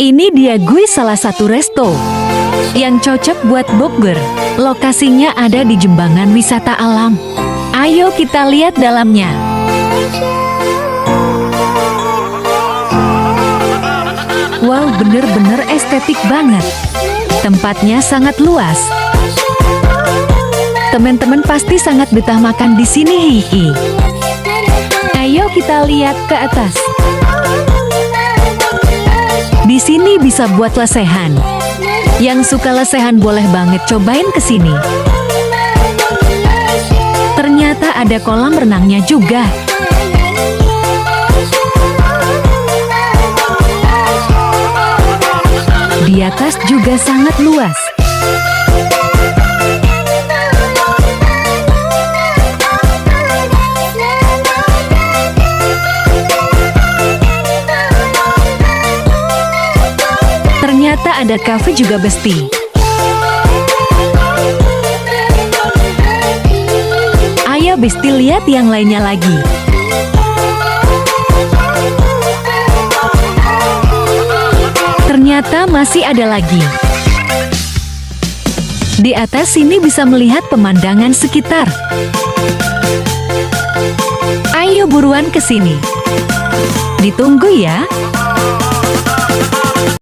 Ini dia gue salah satu resto yang cocok buat bukber. Lokasinya ada di Jembangan Wisata Alam. Ayo kita lihat dalamnya. Wow, bener-bener estetik banget. Tempatnya sangat luas. Teman-teman pasti sangat betah makan di sini, hihi. Ayo kita lihat ke atas. Di sini bisa buat lesehan. Yang suka lesehan boleh banget cobain ke sini. Ternyata ada kolam renangnya juga. Di atas juga sangat luas. Ternyata ada kafe juga, Besti. Ayo Besti lihat yang lainnya lagi. Ternyata masih ada lagi. Di atas sini bisa melihat pemandangan sekitar. Ayo buruan ke sini. Ditunggu ya.